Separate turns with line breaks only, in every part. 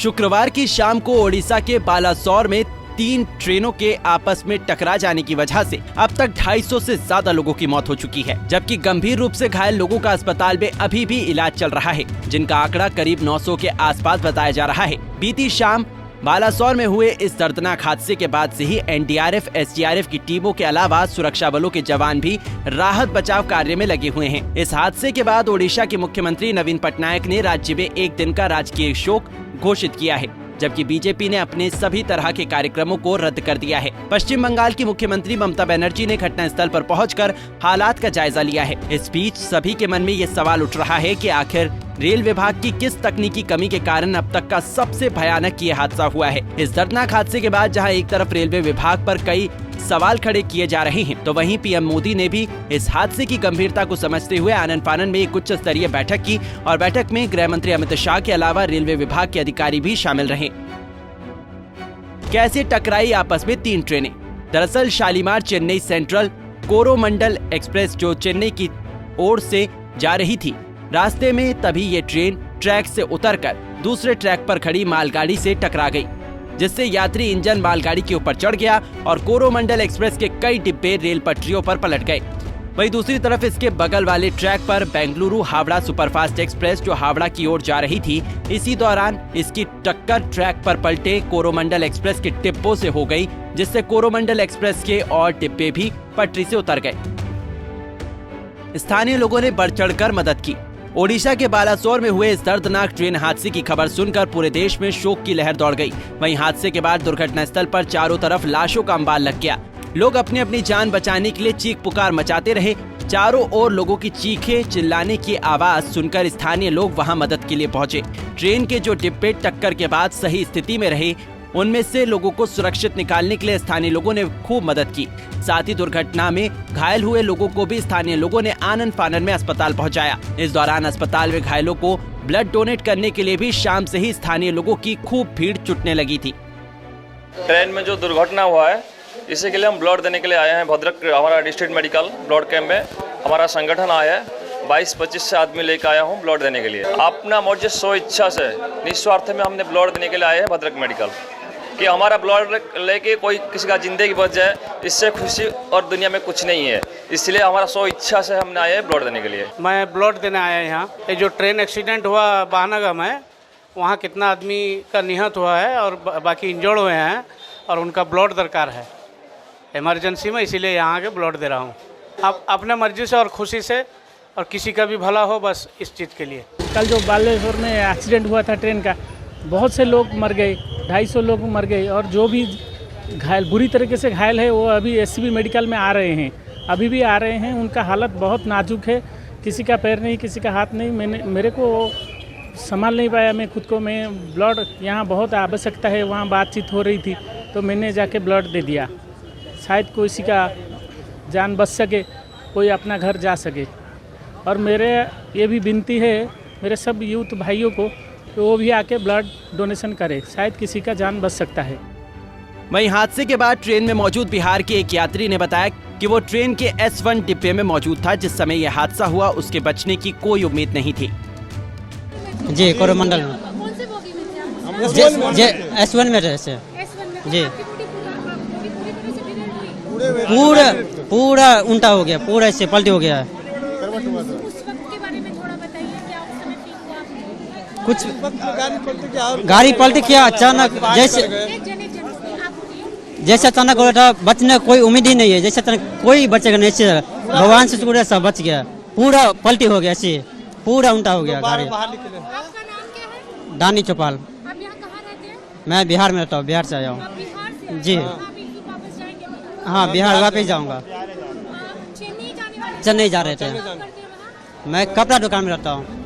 शुक्रवार की शाम को ओडिशा के बालासोर में 3 ट्रेनों के आपस में टकरा जाने की वजह से अब तक 250 से ज्यादा लोगों की मौत हो चुकी है, जबकि गंभीर रूप से घायल लोगों का अस्पताल में अभी भी इलाज चल रहा है, जिनका आंकड़ा करीब 900 के आसपास बताया जा रहा है। बीती शाम बालासोर में हुए इस दर्दनाक हादसे के बाद से ही एनडीआरएफ, एसडीआरएफ की टीमों के अलावा सुरक्षा बलों के जवान भी राहत बचाव कार्य में लगे हुए हैं। इस हादसे के बाद ओडिशा के मुख्यमंत्री नवीन पटनायक ने राज्य में 1 दिन का राजकीय शोक घोषित किया है, जबकि बीजेपी ने अपने सभी तरह के कार्यक्रमों को रद्द कर दिया है। पश्चिम बंगाल की मुख्यमंत्री ममता बनर्जी ने घटनास्थल पर पहुंचकर हालात का जायजा लिया है। इस बीच सभी के मन में ये सवाल उठ रहा है कि आखिर रेल विभाग की किस तकनीकी कमी के कारण अब तक का सबसे भयानक ये हादसा हुआ है। इस दर्दनाक हादसे के बाद जहां एक तरफ रेलवे विभाग पर कई सवाल खड़े किए जा रहे हैं, तो वहीं पीएम मोदी ने भी इस हादसे की गंभीरता को समझते हुए आनन फानन में एक उच्च स्तरीय बैठक की और बैठक में गृह मंत्री अमित शाह के अलावा रेलवे विभाग के अधिकारी भी शामिल रहे। कैसे टकराई आपस में 3 ट्रेनें? दरअसल शालीमार चेन्नई सेंट्रल कोरोमंडल एक्सप्रेस जो चेन्नई की ओर से जा रही थी, रास्ते में तभी ये ट्रेन ट्रैक से उतरकर दूसरे ट्रैक पर खड़ी मालगाड़ी से टकरा गई, जिससे यात्री इंजन मालगाड़ी के ऊपर चढ़ गया और कोरोमंडल एक्सप्रेस के कई डिब्बे रेल पटरियों पर पलट गए। वहीं दूसरी तरफ इसके बगल वाले ट्रैक पर बेंगलुरु हावड़ा सुपरफास्ट एक्सप्रेस जो हावड़ा की ओर जा रही थी, इसी दौरान इसकी टक्कर ट्रैक पर पलटे कोरोमंडल एक्सप्रेस के डिब्बों से हो गई, जिससे कोरोमंडल एक्सप्रेस के और डिब्बे भी पटरी से उतर गए। स्थानीय लोगों ने बढ़ चढ़कर मदद की। ओडिशा के बालासोर में हुए इस दर्दनाक ट्रेन हादसे की खबर सुनकर पूरे देश में शोक की लहर दौड़ गई। वहीं हादसे के बाद दुर्घटना स्थल पर चारों तरफ लाशों का अंबार लग गया। लोग अपनी अपनी जान बचाने के लिए चीख पुकार मचाते रहे। चारों ओर लोगों की चीखें, चिल्लाने की आवाज सुनकर स्थानीय लोग वहां मदद के लिए पहुंचे। ट्रेन के जो डिब्बे टक्कर के बाद सही स्थिति में रहे, उनमें से लोगों को सुरक्षित निकालने के लिए स्थानीय लोगों ने खूब मदद की। साथ ही दुर्घटना में घायल हुए लोगों को भी स्थानीय लोगों ने आनन फानन में अस्पताल पहुंचाया। इस दौरान अस्पताल में घायलों को ब्लड डोनेट करने के लिए भी शाम से ही स्थानीय लोगों की खूब भीड़ जुटने लगी थी।
ट्रेन में जो दुर्घटना हुआ है, इसी के लिए हम ब्लड देने के लिए आए हैं। भद्रक हमारा डिस्ट्रिक्ट मेडिकल ब्लड कैंप में हमारा संगठन आया है। 22-25 से आदमी लेकर आया हूँ ब्लड देने के लिए। अपना मर्जी सो इच्छा से निस्वार्थ में हमने ब्लड देने के लिए आए हैं भद्रक मेडिकल, कि हमारा ब्लड लेके कोई किसी का जिंदगी बच जाए, इससे खुशी और दुनिया में कुछ नहीं है। इसलिए हमारा सो इच्छा से हमने आए हैं ब्लड देने के लिए।
मैं ब्लड देने आया यहाँ। ये जो ट्रेन एक्सीडेंट हुआ बहानागम है, वहाँ कितना आदमी का निहत हुआ है और बाकी इंजर्ड हुए हैं और उनका ब्लड दरकार है इमरजेंसी में, इसीलिए यहाँ आके ब्लड दे रहा हूँ। अब अपने मर्जी से और खुशी से, और किसी का भी भला हो, बस इस चीज़ के लिए।
कल जो बालेश्वर में एक्सीडेंट हुआ था ट्रेन का, बहुत से लोग मर गए, 250 लोग मर गए, और जो भी घायल बुरी तरीके से घायल है वो अभी एससीबी मेडिकल में आ रहे हैं, अभी भी आ रहे हैं। उनका हालत बहुत नाजुक है, किसी का पैर नहीं, किसी का हाथ नहीं। मेरे को संभाल नहीं पाया मैं खुद को। मैं ब्लड यहाँ बहुत आवश्यकता है, वहाँ बातचीत हो रही थी तो मैंने जाके ब्लड दे दिया, शायद किसी का जान बच सके, कोई अपना घर जा सके। और मेरे ये भी विनती है मेरे सब यूथ भाइयों को कि वो भी आके ब्लड डोनेशन करे, शायद किसी का जान बच सकता है।
वहीं हादसे के बाद ट्रेन में मौजूद बिहार के एक यात्री ने बताया कि वो ट्रेन के S1 डिब्बे में मौजूद था जिस समय यह हादसा हुआ। उसके बचने की कोई उम्मीद नहीं थी।
जी कोरोमंडल में।
कौन से बोगी में थे आप?
S1 में रहे जी। पूरा उल्टा हो गया, पूरा ऐसे पलटी हो गया है।
उस वक्त के बारे में थोड़ा बताइए, क्या उस समय फील हुआ?
कुछ गाड़ी पलटी किया अचानक, जैसे अचानक हो रहा था, बचने कोई उम्मीद ही नहीं है। जैसे अचानक कोई बचेगा नहीं, ऐसे भगवान से शुक्र है सब बच गया। पूरा पलटी हो गया, ऐसे पूरा उल्टा हो गया गाड़ी।
आपका नाम क्या है?
दानी चौपाल।
आप यहाँ कहाँ रहते हैं?
मैं बिहार में रहता हूँ, बिहार से आया हूँ।
आप बिहार से आए?
जी
आप वापस जाएंगे बिहार?
हाँ, बिहार वापस जाऊँगा।
आप चेन्नई जाने वाले?
चेन्नई जा रहे थे।
क्या करते हैं वहाँ?
मैं कपड़ा दुकान में रहता हूँ।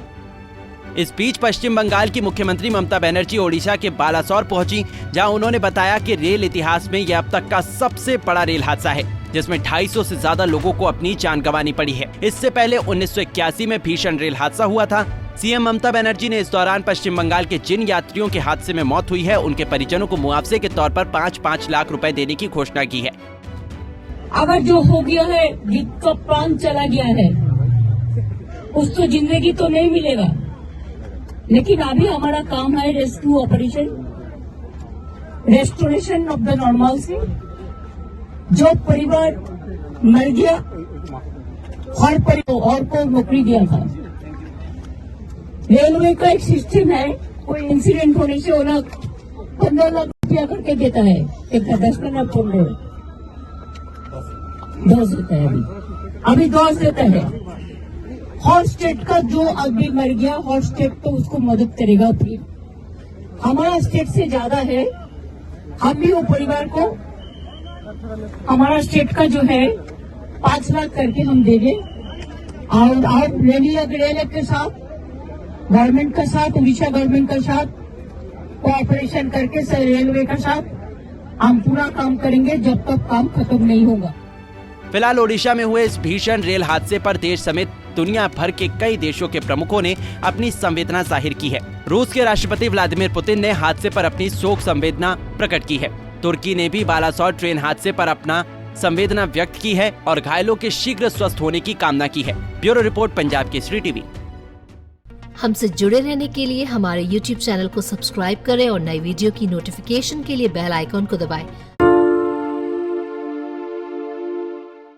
इस बीच पश्चिम बंगाल की मुख्यमंत्री ममता बनर्जी ओडिशा के बालासोर पहुंची, जहां उन्होंने बताया कि रेल इतिहास में यह अब तक का सबसे बड़ा रेल हादसा है, जिसमें 250 से ज्यादा लोगों को अपनी जान गंवानी पड़ी है। इससे पहले 1981 में भीषण रेल हादसा हुआ था। सीएम ममता बनर्जी ने इस दौरान पश्चिम बंगाल के जिन यात्रियों के हादसे में मौत हुई है, उनके परिजनों को मुआवजे के तौर पर 5-5 लाख रुपए देने की घोषणा की है।
अगर जो हो गया है, जिसका प्राण चला गया है, उसको जिंदगी तो नहीं मिलेगा। लेकिन अभी हमारा काम है rescue operation, restoration of the normal. जो परिवार मर गया, हर परिवार और को नौकरी दिया था। रेलवे का एक सिस्टम है, कोई इंसिडेंट होने से वो लोग 15 लाख रुपया करके देता है, एक 10-15 डोज देता है। अभी डोज देता है। हर स्टेट का जो आदमी मर गया, हर स्टेट तो उसको मदद करेगा। फिर हमारा स्टेट से ज्यादा है, हम भी वो परिवार को हमारा स्टेट का जो है 5 लाख करके हम देंगे। और रेलवे के साथ, गवर्नमेंट के साथ, उड़ीसा गवर्नमेंट के साथ कोऑपरेशन करके रेलवे के साथ हम पूरा काम करेंगे जब तक काम खत्म नहीं होगा।
फिलहाल ओडिशा में हुए इस भीषण रेल हादसे पर देश समेत दुनिया भर के कई देशों के प्रमुखों ने अपनी संवेदना जाहिर की है। रूस के राष्ट्रपति व्लादिमीर पुतिन ने हादसे पर अपनी शोक संवेदना प्रकट की है। तुर्की ने भी बालासोर ट्रेन हादसे पर अपना संवेदना व्यक्त की है और घायलों के शीघ्र स्वस्थ होने की कामना की है। Bureau report, Punjab Kesari TV.
हमसे जुड़े रहने के लिए हमारे YouTube चैनल को सब्सक्राइब करें और नई वीडियो की नोटिफिकेशन के लिए बेल आइकॉन को दबाएं।